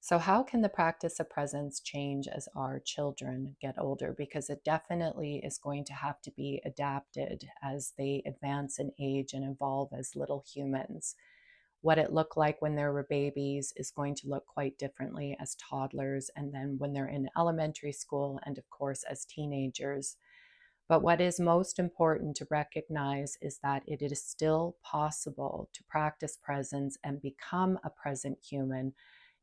So, how can the practice of presence change as our children get older? Because it definitely is going to have to be adapted as they advance in age and evolve as little humans. What it looked like when they were babies is going to look quite differently as toddlers, and then when they're in elementary school, and of course, as teenagers. But what is most important to recognize is that it is still possible to practice presence and become a present human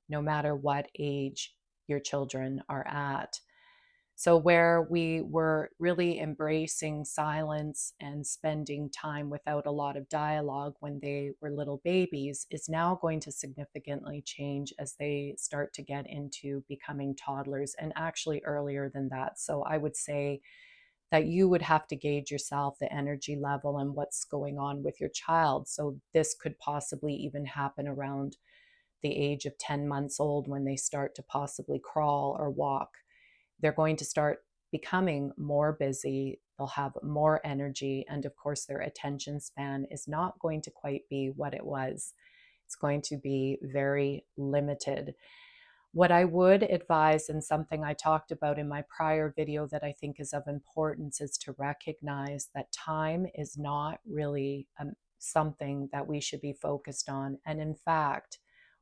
no matter what age your children are at. So, where we were really embracing silence and spending time without a lot of dialogue when they were little babies is now going to significantly change as they start to get into becoming toddlers and actually earlier than that. So, I would say that you would have to gauge yourself, the energy level, and what's going on with your child. So, this could possibly even happen around the age of 10 months old when they start to possibly crawl or walk. They're going to start becoming more busy. They'll have more energy. And of course, their attention span is not going to quite be what it was. It's going to be very limited. What I would advise, and something I talked about in my prior video that I think is of importance, is to recognize that time is not really something that we should be focused on. And in fact,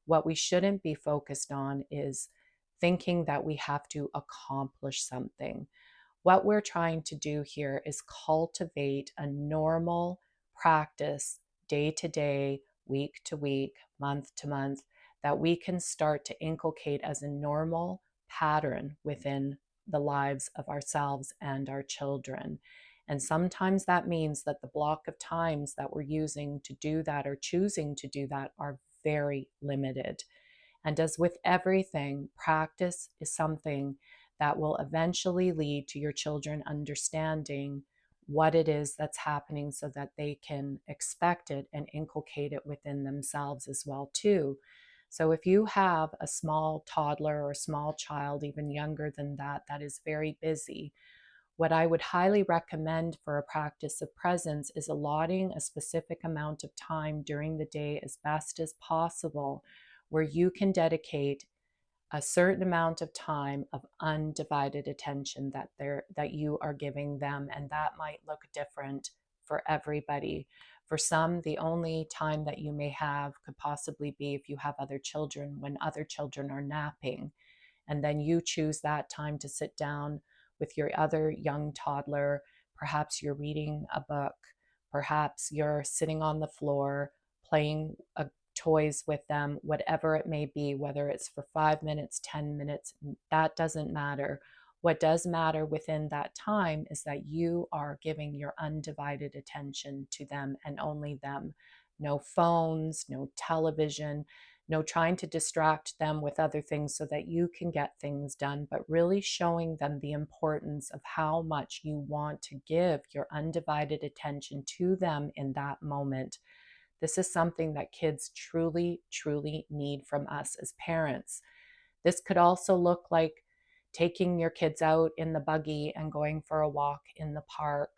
what we shouldn't be focused on is thinking that we have to accomplish something. What we're trying to do here is cultivate a normal practice day to day, week to week, month to month, that we can start to inculcate as a normal pattern within the lives of ourselves and our children. And sometimes that means that the block of times that we're using to do that or choosing to do that are very limited. And as with everything, practice is something that will eventually lead to your children understanding what it is that's happening so that they can expect it and inculcate it within themselves as well too. So if you have a small toddler or a small child even younger than that that is very busy, what I would highly recommend for a practice of presence is allotting a specific amount of time during the day as best as possible where you can dedicate a certain amount of time of undivided attention that you are giving them, and that might look different for everybody. For some, the only time that you may have could possibly be if you have other children, when other children are napping, and then you choose that time to sit down with your other young toddler. Perhaps you're reading a book, perhaps you're sitting on the floor playing toys with them, whatever it may be, whether it's for 5 minutes, 10 minutes, that doesn't matter. What does matter within that time is that you are giving your undivided attention to them and only them. No phones, no television, no trying to distract them with other things so that you can get things done, but really showing them the importance of how much you want to give your undivided attention to them in that moment. This is something that kids truly, truly need from us as parents. This could also look like taking your kids out in the buggy and going for a walk in the park,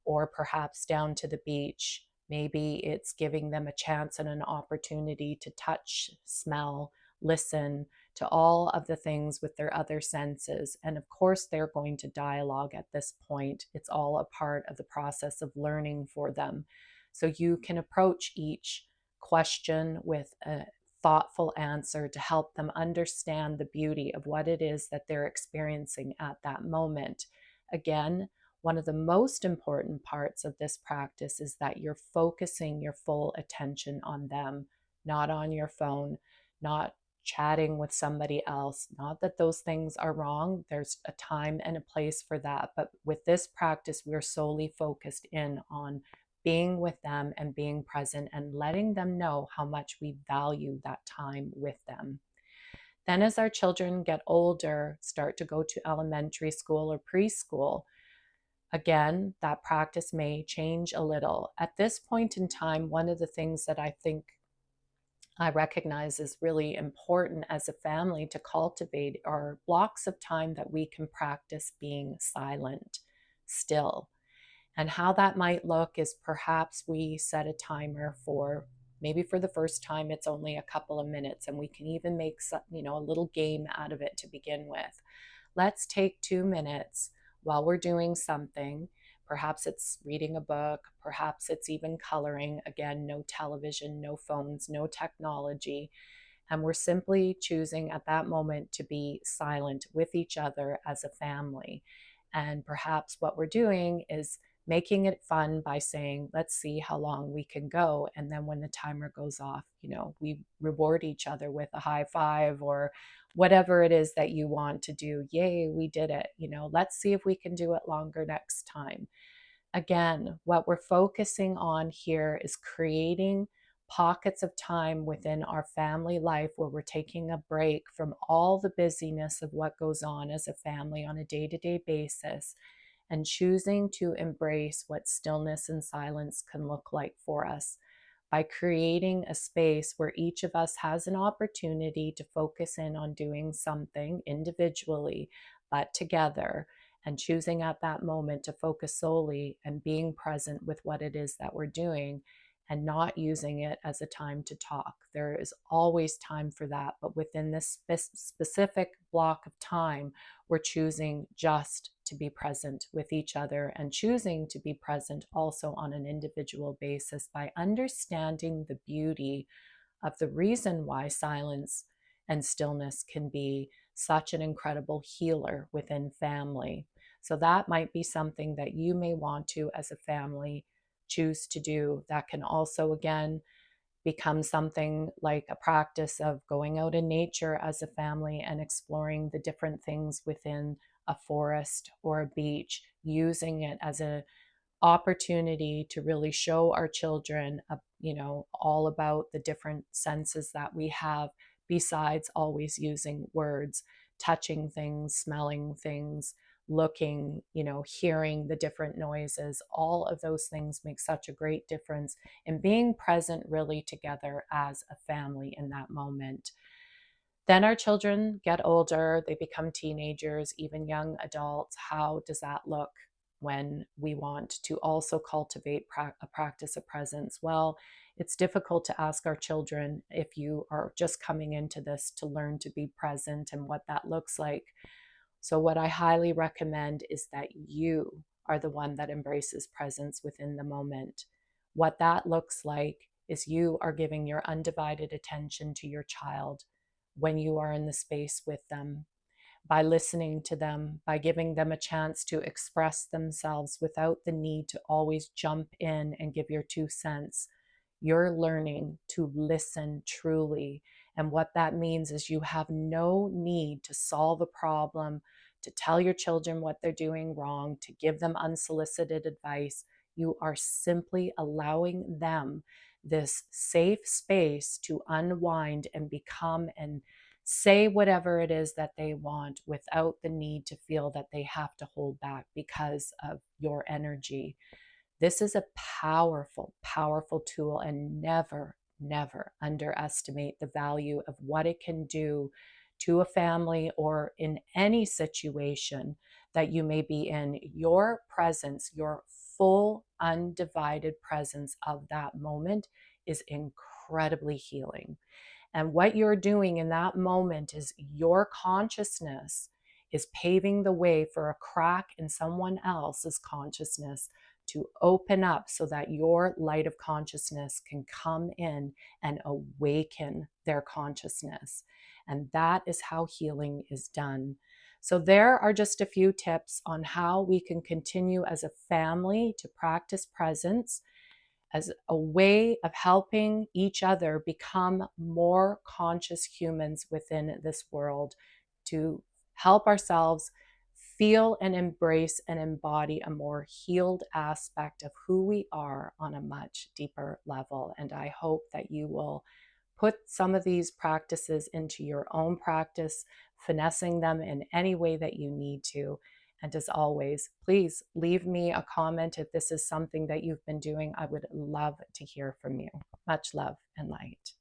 or perhaps down to the beach. Maybe it's giving them a chance and an opportunity to touch, smell, listen to all of the things with their other senses. And of course, they're going to dialogue at this point. It's all a part of the process of learning for them. So you can approach each question with a thoughtful answer to help them understand the beauty of what it is that they're experiencing at that moment. Again, one of the most important parts of this practice is that you're focusing your full attention on them, not on your phone, not chatting with somebody else. Not that those things are wrong, there's a time and a place for that. But with this practice, we're solely focused in on being with them and being present and letting them know how much we value that time with them. Then, as our children get older, start to go to elementary school or preschool, again, that practice may change a little. At this point in time, one of the things that I think I recognize is really important as a family to cultivate are blocks of time that we can practice being silent, still. And how that might look is perhaps we set a timer for Maybe for the first time, it's only a couple of minutes, and we can even make a little game out of it to begin with. Let's take 2 minutes while we're doing something. Perhaps it's reading a book, perhaps it's even coloring. Again, no television, no phones, no technology. And we're simply choosing at that moment to be silent with each other as a family. And perhaps what we're doing is making it fun by saying, let's see how long we can go. And then when the timer goes off, we reward each other with a high five or whatever it is that you want to do. Yay, we did it. Let's see if we can do it longer next time. Again, what we're focusing on here is creating pockets of time within our family life where we're taking a break from all the busyness of what goes on as a family on a day to day basis and choosing to embrace what stillness and silence can look like for us by creating a space where each of us has an opportunity to focus in on doing something individually, but together, and choosing at that moment to focus solely and being present with what it is that we're doing and not using it as a time to talk. There is always time for that, but within this specific block of time, we're choosing just to be present with each other and choosing to be present also on an individual basis by understanding the beauty of the reason why silence and stillness can be such an incredible healer within family. So, that might be something that you may want to, as a family, choose to do. That can also, again, become something like a practice of going out in nature as a family and exploring the different things within a forest or a beach, using it as an opportunity to really show our children, all about the different senses that we have besides always using words, touching things, smelling things, looking, hearing the different noises. All of those things make such a great difference in being present really together as a family in that moment. Then our children get older, they become teenagers, even young adults. How does that look when we want to also cultivate a practice of presence? Well, it's difficult to ask our children, if you are just coming into this, to learn to be present and what that looks like. So, what I highly recommend is that you are the one that embraces presence within the moment. What that looks like is you are giving your undivided attention to your child when you are in the space with them, by listening to them, by giving them a chance to express themselves without the need to always jump in and give your 2 cents. You're learning to listen truly. And what that means is you have no need to solve a problem, to tell your children what they're doing wrong, to give them unsolicited advice. You are simply allowing them this safe space to unwind and become and say whatever it is that they want without the need to feel that they have to hold back because of your energy. This is a powerful, powerful tool, and never, never underestimate the value of what it can do to a family or in any situation that you may be in. Your presence, your full, undivided presence of that moment is incredibly healing. And what you're doing in that moment is your consciousness is paving the way for a crack in someone else's consciousness to open up so that your light of consciousness can come in and awaken their consciousness. And that is how healing is done. So, there are just a few tips on how we can continue as a family to practice presence as a way of helping each other become more conscious humans within this world, to help ourselves feel and embrace and embody a more healed aspect of who we are on a much deeper level. And I hope that you will put some of these practices into your own practice, finessing them in any way that you need to. And as always, please leave me a comment if this is something that you've been doing. I would love to hear from you. Much love and light.